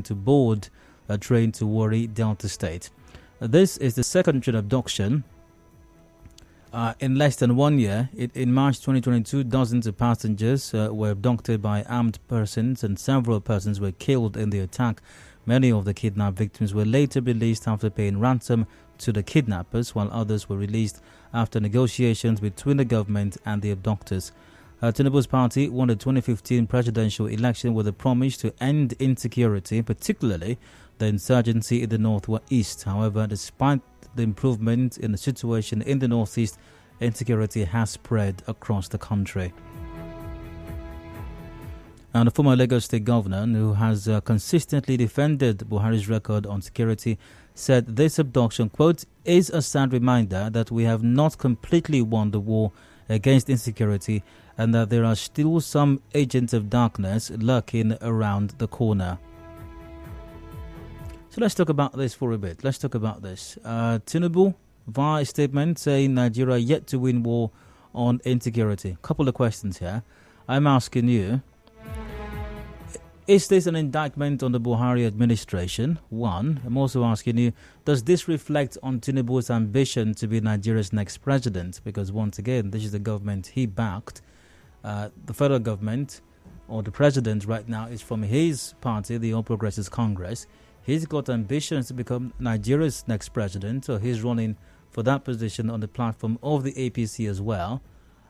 to board a train to Warri, Delta State. This is the second train abduction in less than 1 year. In March 2022, dozens of passengers were abducted by armed persons and several persons were killed in the attack. Many of the kidnapped victims were later released after paying ransom to the kidnappers, while others were released after negotiations between the government and the abductors. Tinubu's party won the 2015 presidential election with a promise to end insecurity, particularly the insurgency in the northeast. However, despite the improvement in the situation in the northeast, insecurity has spread across the country. And the former Lagos State governor, who has consistently defended Buhari's record on security, said this abduction, quote, is a sad reminder that we have not completely won the war against insecurity and that there are still some agents of darkness lurking around the corner. So let's talk about this for a bit. Tinubu, via a statement saying Nigeria yet to win war on insecurity. Couple of questions here. I'm asking you, is this an indictment on the Buhari administration? One. I'm also asking you, does this reflect on Tinubu's ambition to be Nigeria's next president? Because once again, this is the government he backed. The federal government, or the president right now, is from his party, the All Progressives Congress. He's got ambitions to become Nigeria's next president, so he's running for that position on the platform of the APC as well,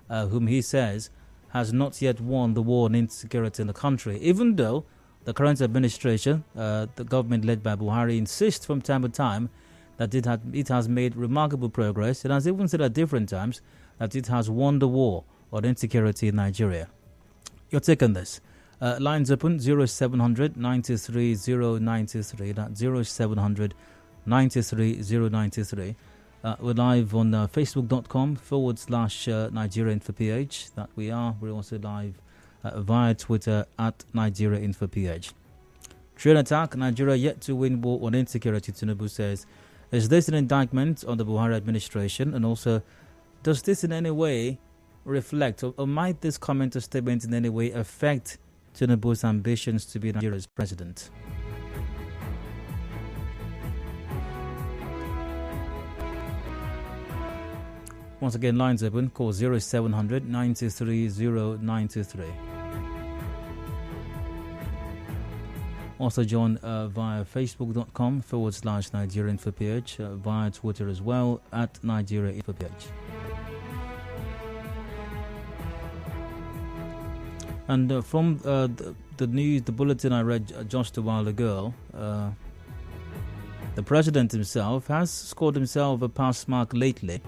whom he says has not yet won the war on insecurity in the country, even though the current administration, the government led by Buhari, insists from time to time that it has made remarkable progress. It has even said at different times that it has won the war on insecurity in Nigeria. Your take on this? Lines open 0700 93 093. That's 0700 93 093. We're live on facebook.com/NigeriaInfoPH. That we are. We're also live via Twitter at NigeriaInfoPH. Train attack, Nigeria yet to win war on insecurity, Tinubu says. Is this an indictment on the Buhari administration? And also, does this in any way reflect, or might this comment or statement in any way affect Tinubu's ambitions to be Nigeria's president? Once again, lines open. Call 0700 93 093. Also join via facebook.com/NigeriaInfoPH, via Twitter as well at NigeriaInfoPH. And from the news, the bulletin I read just a while ago, the president himself has scored himself a pass mark lately,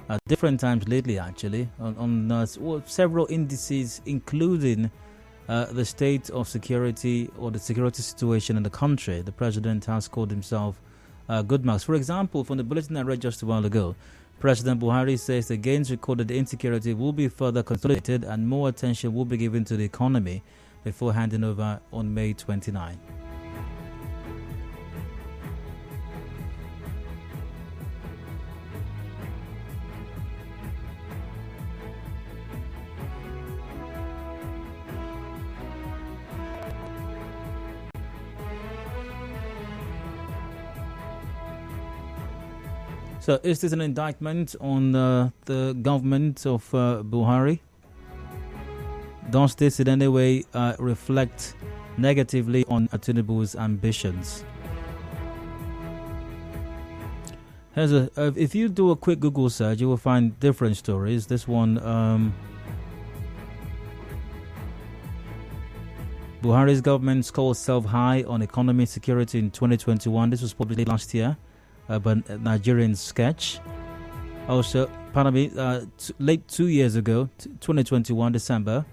at different times lately actually, on several indices, including the state of security or the security situation in the country. The president has scored himself good marks. For example, from the bulletin I read just a while ago, President Buhari says the gains recorded in insecurity will be further consolidated and more attention will be given to the economy before handing over on May 29. So is this an indictment on the government of Buhari? Does this in any way reflect negatively on Tinubu's ambitions? If you do a quick Google search, you will find different stories. This one, Buhari's government scores self-high on economy security in 2021. This was published last year. But Nigerian sketch. Also, late 2 years ago, 2021 December.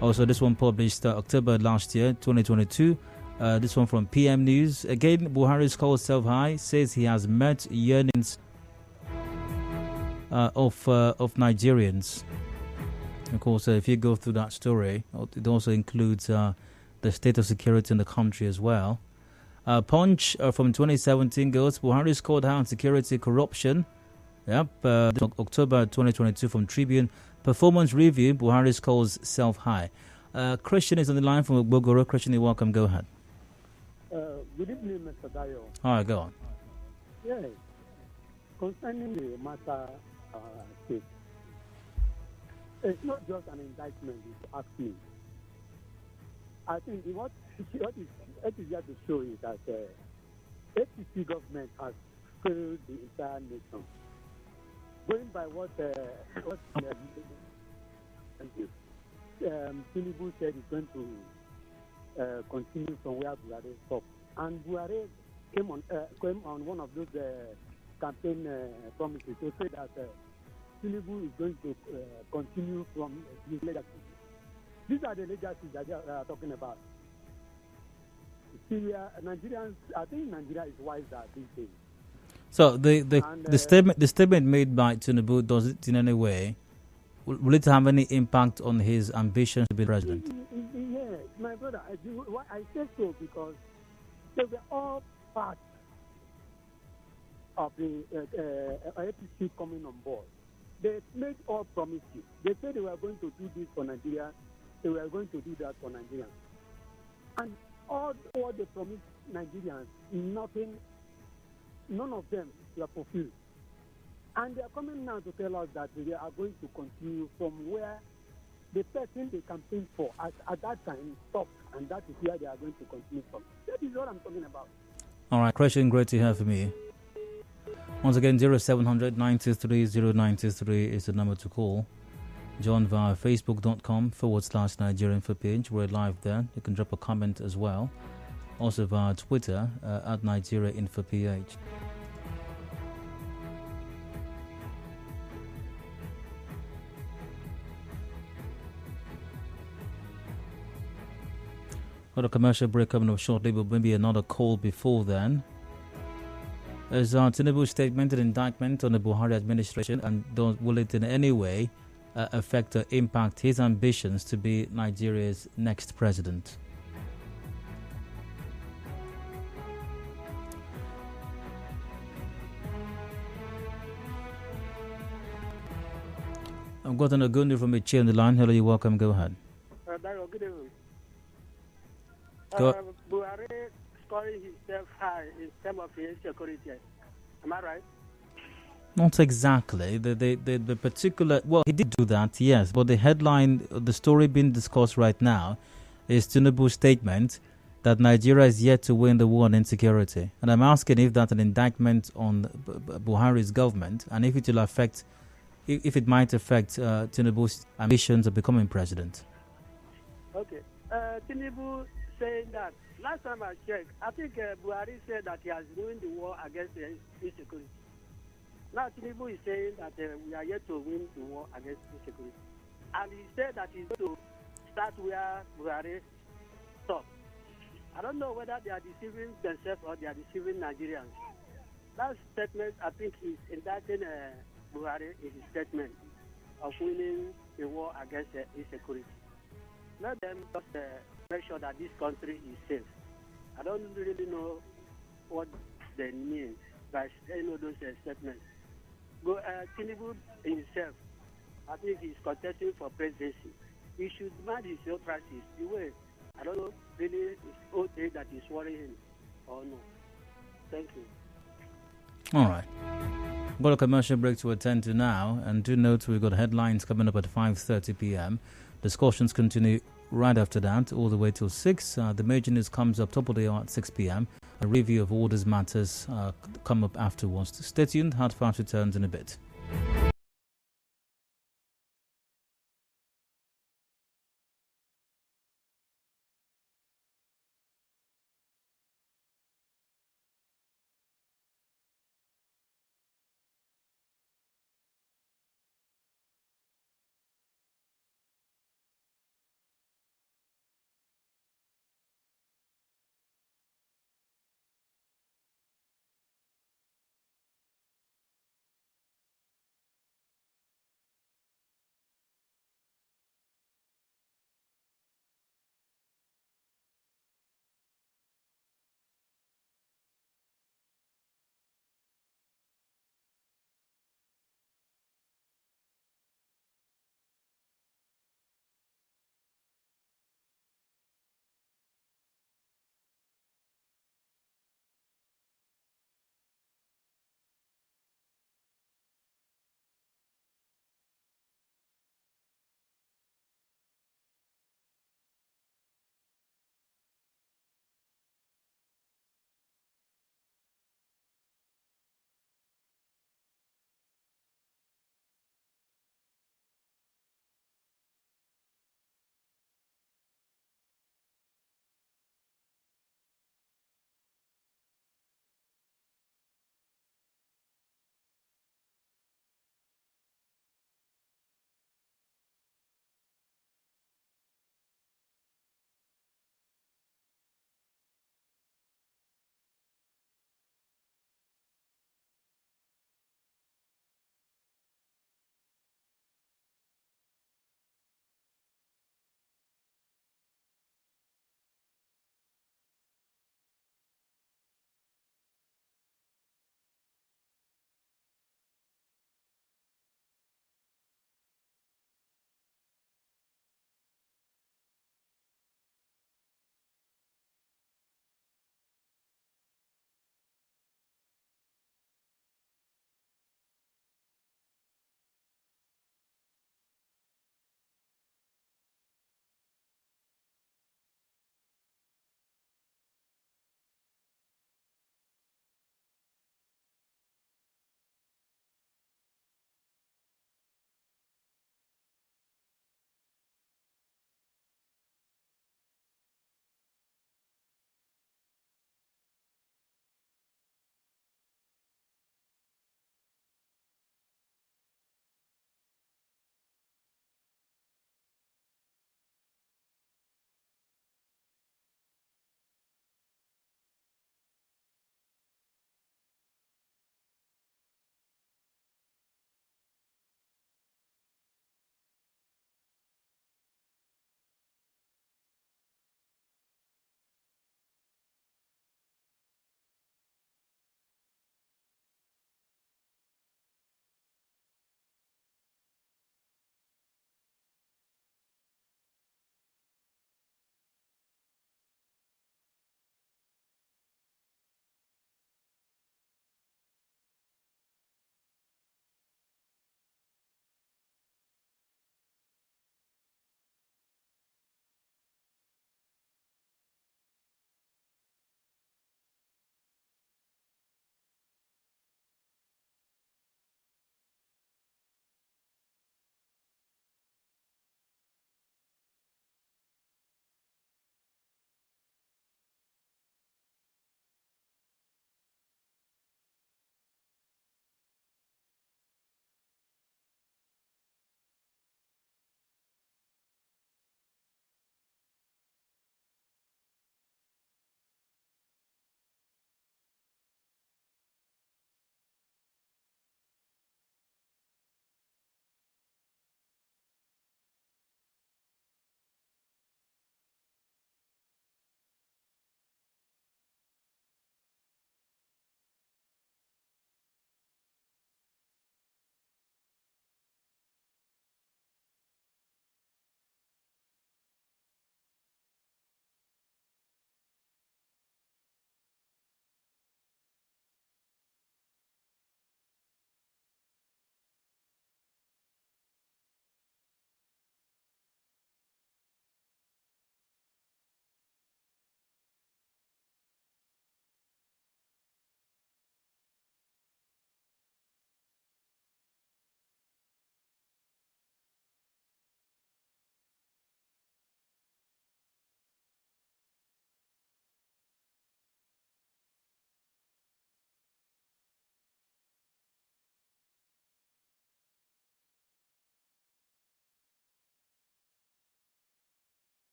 Also, this one published October last year, 2022. This one from PM News. Again, Buhari scores self-high, says he has met yearnings of Nigerians. Of course, if you go through that story, it also includes the state of security in the country as well. Punch from 2017 goes, Buhari scored high on security corruption. October 2022 from Tribune. Performance review, Buhari scores self-high. Christian is on the line from Ogbogoro. Christian, you're welcome. Go ahead. Good evening, Mr. Dayo. All right, go on. Yes, concerning the matter case, it's not just an indictment, if you ask me. I think what is here to show is that APC government has failed the entire nation. Going by what Tinubu said is going to continue from where Buhari stopped. And Buhari came on one of those campaign promises to say that Tinubu is going to continue from his legacy. These are the legacies that they are talking about. Nigerians, I think Nigeria is wiser these days. So the statement made by Tinubu, does it in any way, will it have any impact on his ambition to be president? Yes, my brother, I say so because they were all part of the APC coming on board. They made all promises. They said they were going to do this for Nigeria. They were going to do that for Nigerians. And all they promised Nigerians, none of them were fulfilled. And they are coming now to tell us that they are going to continue from where the person they campaigned for at that time stopped, and that is where they are going to continue from. That is what I'm talking about. All right, Christian, great to hear from you. Once again, 0700 923 0923 is the number to call. Join via facebook.com/Nigerian for page. We're live there. You can drop a comment as well. Also via Twitter at Nigeria Info PH. Got a commercial break coming up shortly, but maybe another call before then. Is Tinubu's statement an indictment on the Buhari administration, and will it in any way affect or impact his ambitions to be Nigeria's next president? I've got an Ogundu from Ichi on the line. Hello, you're welcome. Go ahead. Dario, good evening. Go. Buhari scoring himself high in terms of insecurity. Am I right? Not exactly. The particular... Well, he did do that, yes. But the headline, the story being discussed right now is Tinubu's statement that Nigeria is yet to win the war on insecurity. And I'm asking if that's an indictment on Buhari's government and if it will affect... If it might affect Tinubu's ambitions of becoming president. Okay. Tinubu saying that, last time I checked, I think Buhari said that he has won the war against insecurity. Now Tinubu is saying that we are yet to win the war against insecurity. And he said that he's going to start where Buhari stopped. I don't know whether they are deceiving themselves or they are deceiving Nigerians. That statement, I think, is indicting Buhari in his statement of winning the war against insecurity. Let them just make sure that this country is safe. I don't really know what they mean by saying all those statements. Tinubu himself, I think he's contesting for presidency. He should mind his own practice. The way, I don't know really it's all day that is worrying him or no. Thank you. All right. Got a commercial break to attend to now, and do note we've got headlines coming up at 5:30 p.m. Discussions continue right after that, all the way till 6. The major news comes up top of the hour at 6 p.m. A review of all these matters come up afterwards. Stay tuned. Hard Fast returns in a bit.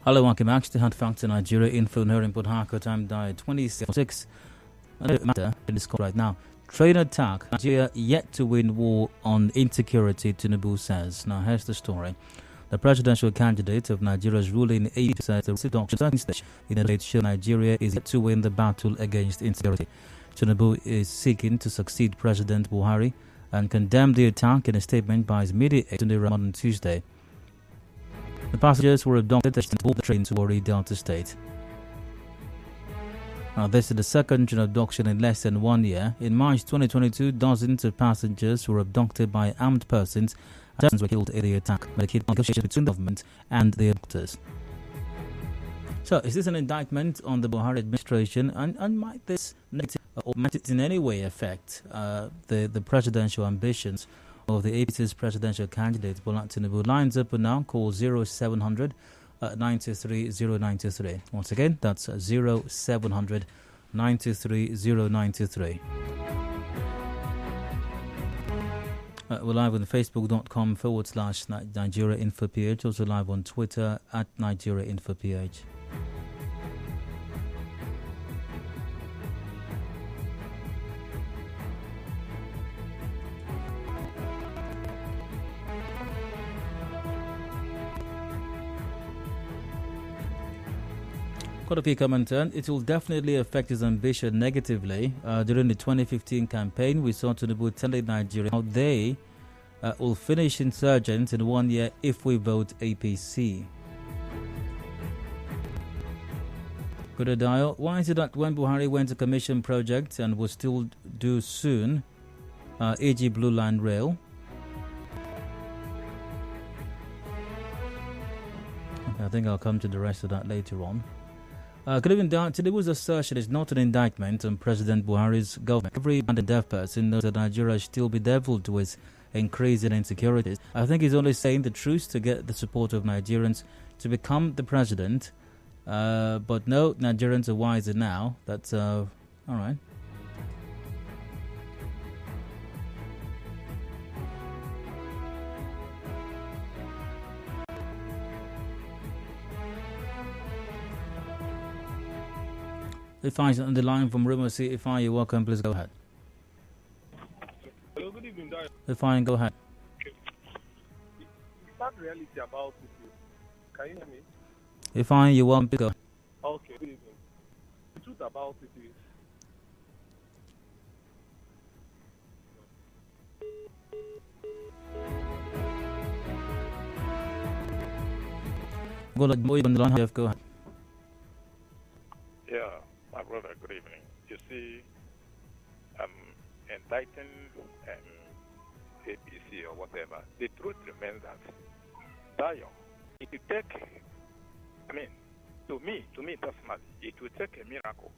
Hello, welcome back to Hard Facts in Nigeria. Info here in Port Harcourt. Time died 26. Matter in this call right now. Train attack. Nigeria yet to win war on insecurity, Tinubu says. Now, here's the story. The presidential candidate of Nigeria's ruling 80% says the doctor stage in a debate show Nigeria is yet to win the battle against insecurity. Tinubu is seeking to succeed President Buhari and condemned the attack in a statement by his media agent on Tuesday. The passengers were abducted and boarded the train to Warri, Delta State. Now, this is the second train abduction in less than 1 year. In March 2022, dozens of passengers were abducted by armed persons. Dozens were killed in the attack, making negotiations between the government and the abductors. So, is this an indictment on the Buhari administration? And might this might it in any way affect the presidential ambitions of the APC's presidential candidate, Bola Tinubu? Lines up now, call 0700 923 093. Once again, that's 0700 923 093. We're live on facebook.com/Nigeria Info PH, also live on Twitter at Nigeria Info PH. Quite a few comments. It will definitely affect his ambition negatively. During the 2015 campaign, we saw Tinubu telling Nigeria how they will finish insurgents in 1 year if we vote APC. Good dial. Why is it that when Buhari went to commission projects and will still do soon, e.g. Blue Line Rail? I think I'll come to the rest of that later on. Good evening, Dan. Tinubu's assertion is not an indictment on President Buhari's government. Every deaf person knows that Nigeria should still be bedeviled with increasing insecurities. I think he's only saying the truth to get the support of Nigerians to become the president. But no, Nigerians are wiser now. That's all right. If I on the line from Rumor City, if I, you're welcome, please go ahead. Hello, good evening, Dad. If I go ahead. It's not reality about it. Can you hear me? If I, you're welcome, please go ahead. Okay, good evening. The truth about it is, Go on the line, go ahead. Yeah, my brother, good evening. You see, indicting APC or whatever, the truth remains that Zion, it will take, to me personally, it will take a miracle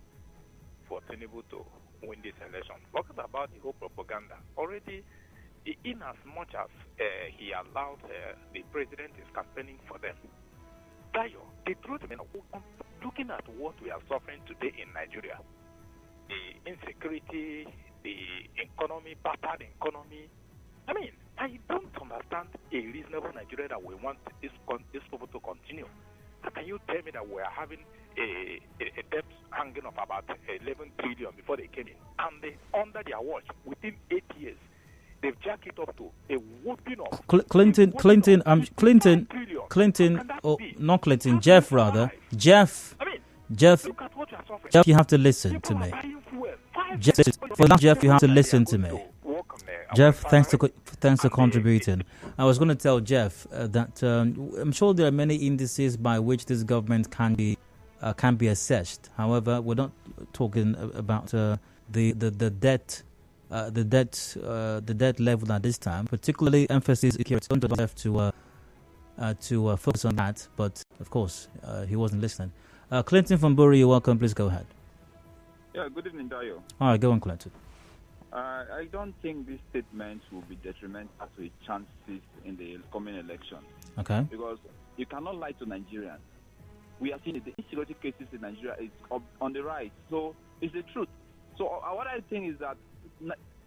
for Tinubu to win this election. Forget about the whole propaganda. Already, in as much as he allowed the president is campaigning for them, Zion, the truth remains, looking at what we are suffering today in Nigeria, the insecurity, the economy, battered economy. I don't understand a reasonable Nigeria that we want this people to continue. How can you tell me that we are having a debt hanging of about 11 trillion before they came in? And under their watch, within 8 years, they've jacked it up to a whooping of... Clinton, not Clinton, Jeff rather. Jeff, you have to listen to me. Jeff, you have to listen to me. Jeff, thanks for contributing. I was going to tell Jeff that I'm sure there are many indices by which this government can be assessed. However, we're not talking about the debt. The debt level at this time, particularly emphasis to focus on that. But of course, he wasn't listening. Clinton from Bury, you're welcome. Please go ahead. Yeah, good evening, Dayo. All right, go on, Clinton. I don't think this statement will be detrimental to its chances in the coming election. Okay. Because you cannot lie to Nigerians. We are seeing the insecurity cases in Nigeria is on the rise. So it's the truth. So what I think is that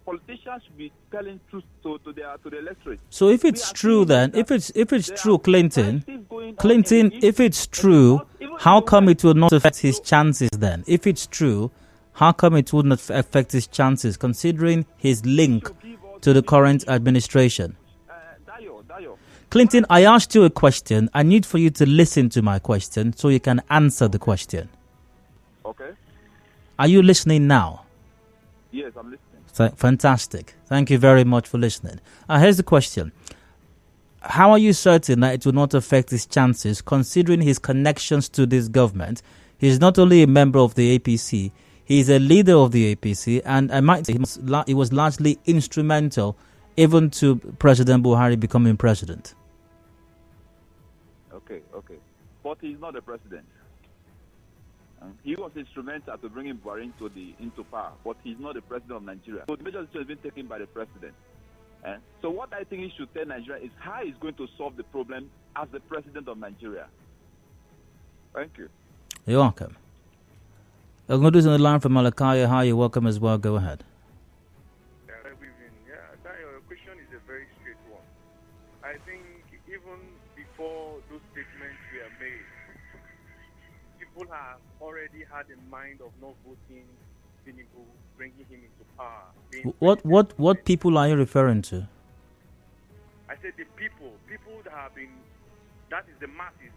politicians should be telling truth to the electorate. So if it's true, then if it's true, Clinton, if it's true, how come it will not affect his chances then? If it's true, how come it would not affect his chances, considering his link to the current administration? Dayo. Clinton, I asked you a question. I need for you to listen to my question so you can answer the question. Okay. Are you listening now? Yes, I'm listening. Fantastic. Thank you very much for listening. Here's the question. How are you certain that it will not affect his chances, considering his connections to this government? He's not only a member of the APC, he's a leader of the APC, and I might say he was largely instrumental even to President Buhari becoming president. Okay. But he's not the president. He was instrumental to bringing Buhari into power, but he's not the president of Nigeria. So the measures has been taken by the president. So what I think he should tell Nigeria is how he's going to solve the problem as the president of Nigeria. Thank you. You're welcome. I'm going to do on the line from Malakaya. Hi, you're welcome as well. Go ahead. Good evening. Your question is a very straight one. I think even before those statements were made, people have already had a mind of not voting Tinubu, bringing him into power. What people are you referring to? I said the people that have been, that is the masses.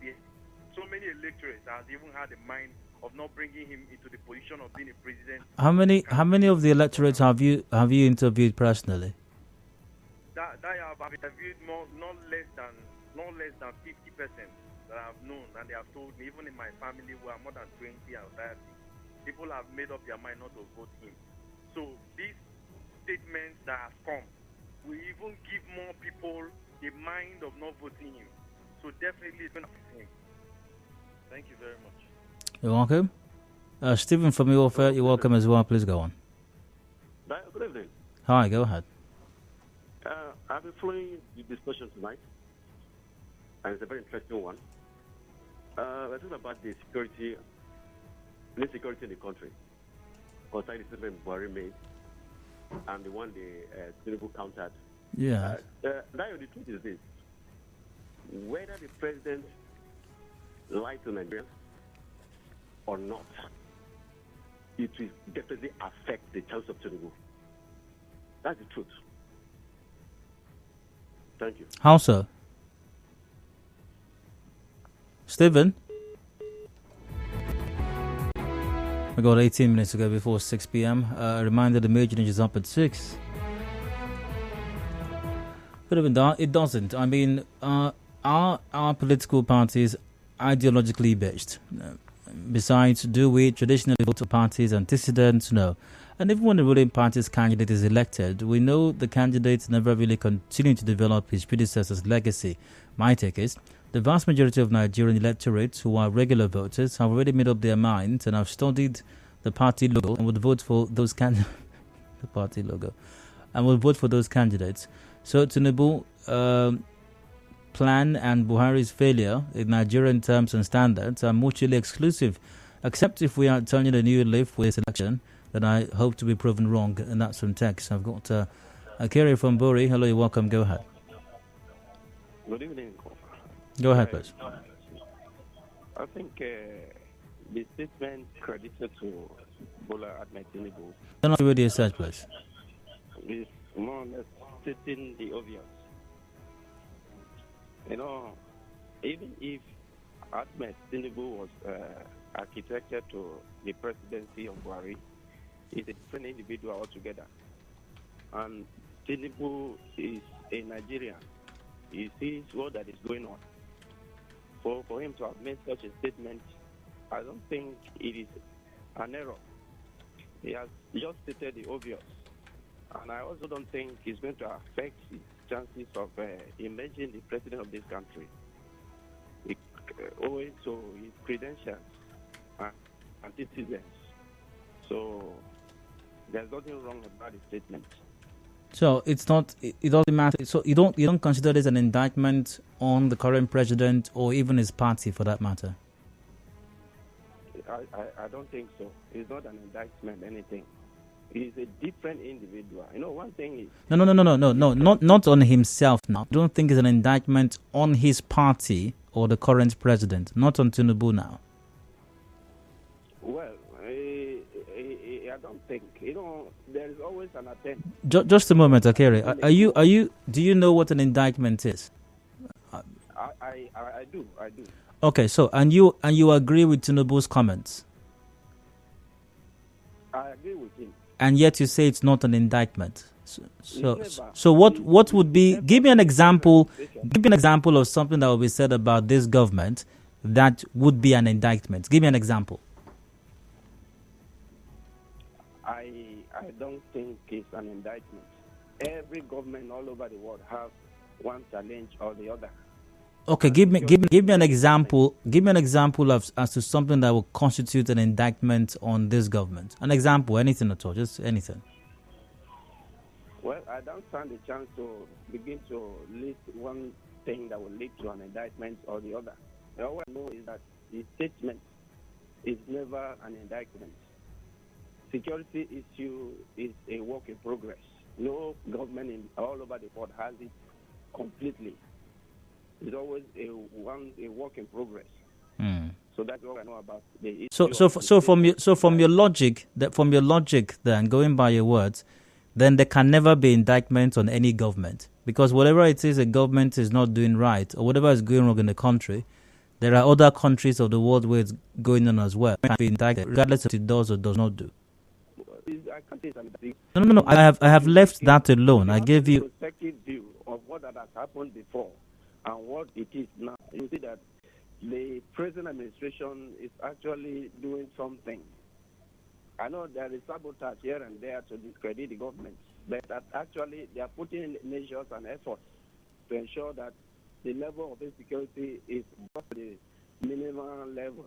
So many electorates have even had a mind of not bringing him into the position of being a president. How many of the electorates have you interviewed personally? That I have interviewed not less than 50% that I've known, and they have told me, even in my family who are more than 20 or 30, people have made up their mind not to vote him. So these statements that have come will even give more people the mind of not voting him. So definitely it's going to affect him. Thank you very much. You're welcome. Stephen from Yorkshire, you're welcome as well. Please go on. Good evening. Hi, go ahead. I've been following the discussion tonight, and it's a very interesting one. We're talking about the insecurity in the country, concerning the statement Buhari made, and the one the Tinubu countered. Yeah. Now, the truth is this: whether the president lied to Nigerians or not, it will definitely affect the chance of Tinubu. That's the truth. Thank you. How so? Stephen? We got 18 minutes to go before 6 p.m. A reminder, the major news is up at 6. But even that, it doesn't. I mean, our political parties ideologically based? Besides, do we traditionally vote for parties antecedents? No. And even when the ruling party's candidate is elected, we know the candidate never really continued to develop his predecessor's legacy. My take is, the vast majority of Nigerian electorates who are regular voters have already made up their minds and have studied the party logo and would vote for those candidates. The party logo. And will vote for those candidates. So Tinubu plan and Buhari's failure in Nigerian terms and standards are mutually exclusive, except if we are turning a new leaf with this election, that I hope to be proven wrong, and that's from text. I've got Akiri from Buri. Hello, you're welcome. Go ahead. Good evening. Go ahead, please. I think the statement credited to Bola Tinubu. Turn off the radio search, please. Is more or less stating the obvious. You know, even if Ahmed Tinubu was architected to the presidency of Buhari, he's a different individual altogether. And Tinubu is a Nigerian. He sees what that is going on. For him to have made such a statement, I don't think it is an error. He has just stated the obvious. And I also don't think it's going to affect his chances of emerging the president of this country. Owing to his credentials and antecedents. So there's nothing wrong about the statement. So it's not. It doesn't matter. So you don't consider this an indictment on the current president or even his party, for that matter. I don't think so. It's not an indictment. Anything. He's a different individual. You know, one thing is... No, not on himself now. I don't think it's an indictment on his party or the current president, not on Tinubu now. Well, I don't think. You know, there is always an attempt. Just a moment, Akere. Do you know what an indictment is? I do. Okay, so and you agree with Tinubu's comments? I agree with him. And yet you say it's not an indictment. So what would be? Give me an example. Give me an example of something that will be said about this government that would be an indictment. Give me an example. I don't think it's an indictment. Every government all over the world has one challenge or the other. Okay, give me an example. Give me an example of as to something that will constitute an indictment on this government. An example, anything at all, just anything. Well, I don't stand a chance to begin to list one thing that will lead to an indictment or the other. All I know is that the statement is never an indictment. Security issue is a work in progress. No government all over the world has it completely. It's always a work in progress. So that's all I know about the issue. So from your logic, then going by your words, then there can never be indictment on any government, because whatever it is a government is not doing right or whatever is going wrong in the country, there are other countries of the world where it's going on as well. It can be indicted regardless of what it does or does not do. No. I have left that alone. I gave you a perspective view of what has happened before and what it is now. You see that the present administration is actually doing something. I know there is sabotage here and there to discredit the government, but that actually they are putting in measures and efforts to ensure that the level of insecurity is just the minimum level.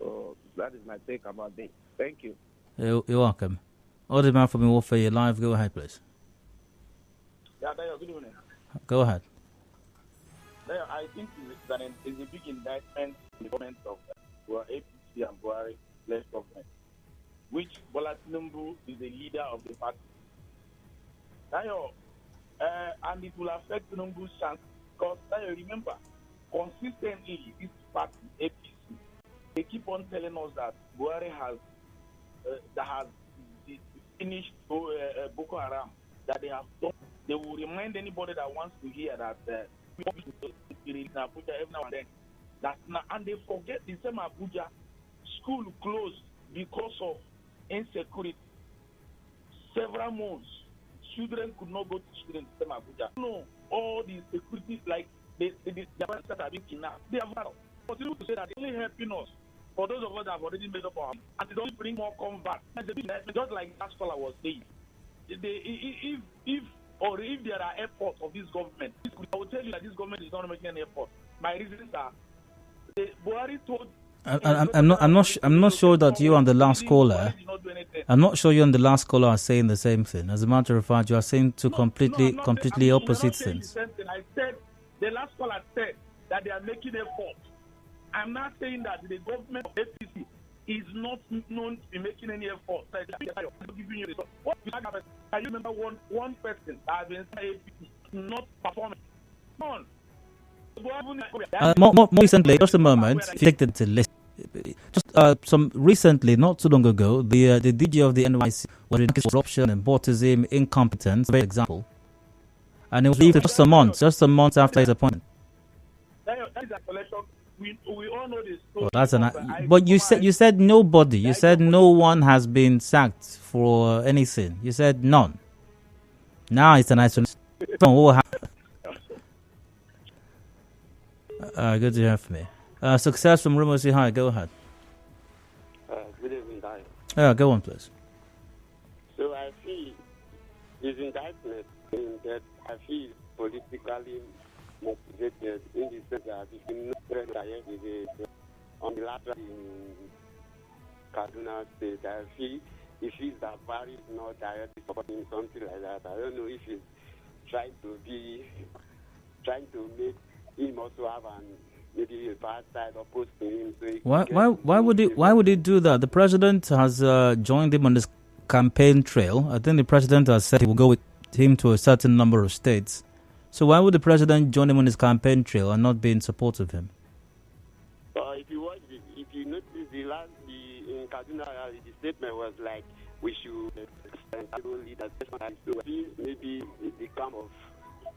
So that is my take about this. Thank you. You're welcome. Order man from Warfare, you're live. Go ahead, please. Yeah, good evening. Go ahead. I think it's a big indictment in the government of APC and Buhari-led government, which Bola Tinubu is the leader of the party. And it will affect Tinubu's chance, because remember, consistently, this party, APC, they keep on telling us that Buhari has finished Boko Haram, that they have done. They will remind anybody that wants to hear that in Abuja every now and then. And they forget the same Abuja school closed because of insecurity. Several months, children could not go to school in the same Abuja. No, all the security, like the parents that have been kidnapped, they have continued to say that they're only helping us. For those of us that have already made up our mind, and they don't bring more combat. Just like that scholar was saying, if there are efforts of this government, I will tell you that this government is not making any effort. My reasons are, Buhari told. I'm not sure that you and the last caller. I'm not sure you and the last caller are saying the same thing. As a matter of fact, you are saying two completely opposite things. I said the last caller said that they are making effort. I'm not saying that the government of APC is not known to be making any effort. I'm giving you the what can you remember one person that has been saying APC not performing? Come on. More recently, just a moment. If you take the list, just recently, not too long ago, the DG of the NYC was in corruption, nepotism, incompetence, for example, and it was just a month after his appointment. That is a collection. We all know this. But you said nobody. You said no one has been sacked for anything. You said none. Now it's an isolation. Good to hear from me. Success from Rumor. Say hi. Go ahead. Good evening, Daniel. Yeah, go on, please. So I feel his indictment in that I feel politically motivated in the sense that if you know on the latter in Kaduna State, I feel if he's that Buhari is not directly supporting something like that, I don't know if he's trying to make him also have maybe a bad side opposed to him. So why would he do that? The president has joined him on this campaign trail. I think the president has said he will go with him to a certain number of states. So why would the president join him on his campaign trail and not be in support of him? If you notice in Kaduna, the statement was like, we should lead maybe the camp of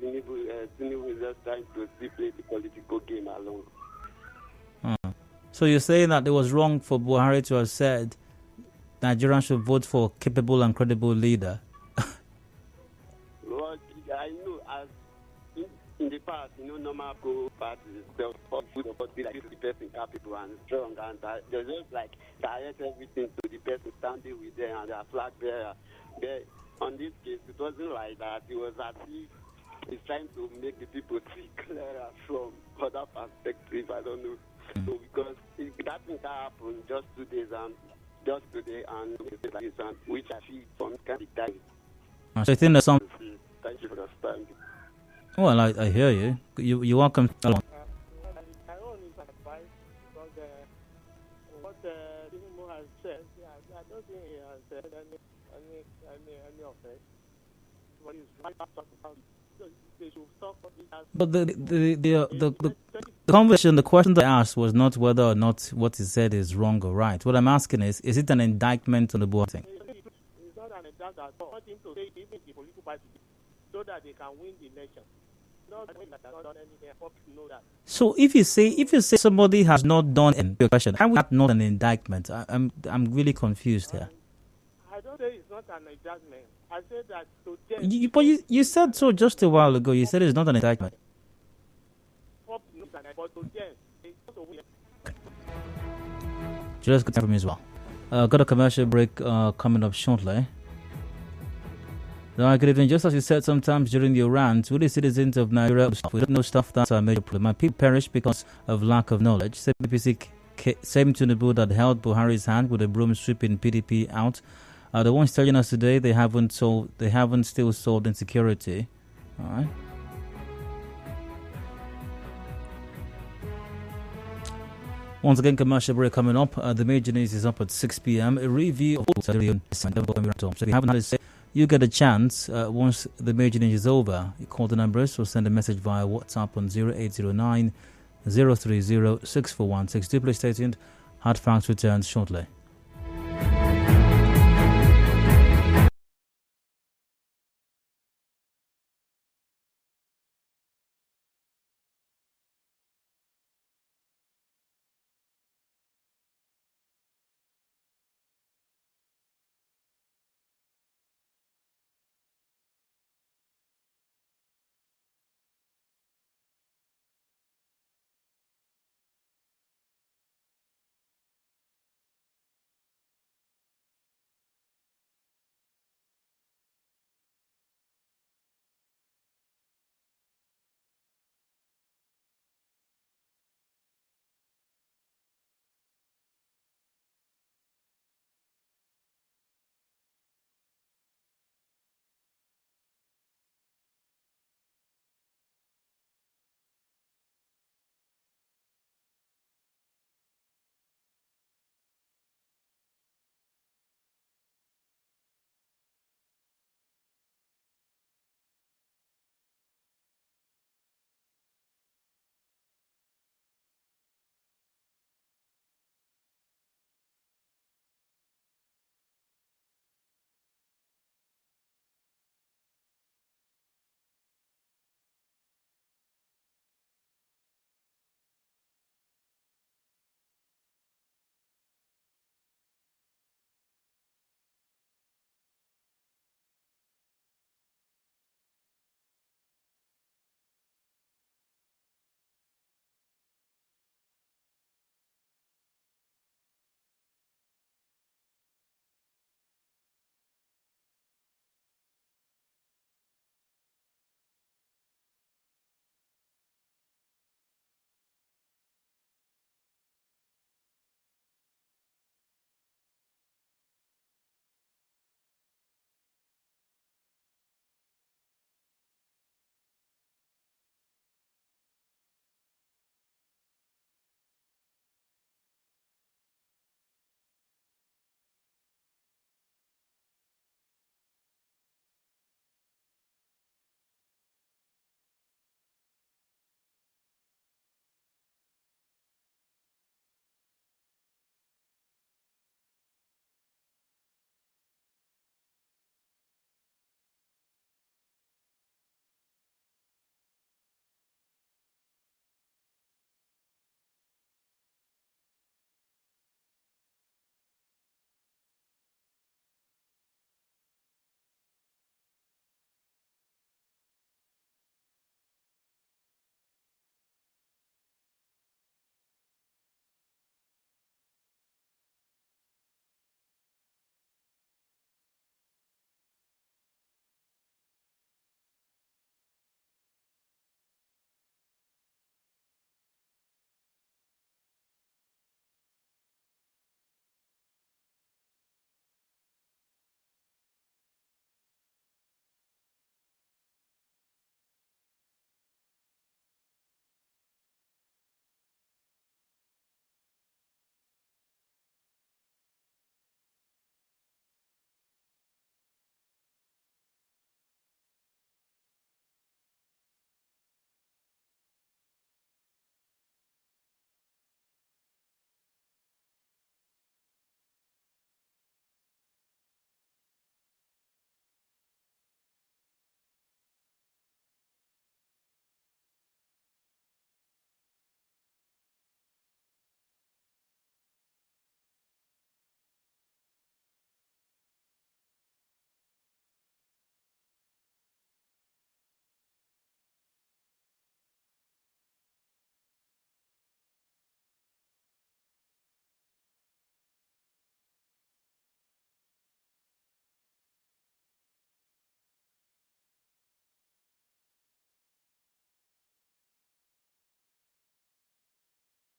Tinubu is just trying to still play the political game alone. So you're saying that it was wrong for Buhari to have said Nigerians should vote for a capable and credible leader? Well, I know as in the past, normal parties, the person capable and strong, and they just like direct everything to the person standing with them and their flag bearer. But on this case, it wasn't like that. It was as if he's trying to make the people see clearer from other perspective. I don't know. So because that thing can happen just 2 days and just today and which I feel from can be dying. So I think there's some. Thank you for the time. Well, I hear you. You're welcome. My own is advice because what Tinubu has said, I don't think he has said any offense. What is right about they should stop this. But the conversation, the question that I asked was not whether or not what he said is wrong or right. What I'm asking is it an indictment on the Buhari thing? It's not an indictment at all. I want him to say even the political party so that they can win the election. So if you say somebody has not done your question, how is that not an indictment? I'm really confused here. I don't say it's not an indictment. I said that to them. But you said so just a while ago. You said it's not an indictment. But to them, just good time for me as well. Got a commercial break coming up shortly. Good evening. Just as you said, sometimes during your rant, we the citizens of Nigeria, we don't know stuff that's a major problem. My people perish because of lack of knowledge. Same Tinubu that held Buhari's hand with a broom sweeping PDP out. The ones telling us today they haven't still solved insecurity. All right. Once again, commercial break coming up. The major news is up at 6 p.m. A review of so if you haven't had a say, you get a chance once the major news is over. You call the numbers or send a message via WhatsApp on 0809 030 6416. Do please stay tuned. Hard Facts returns shortly.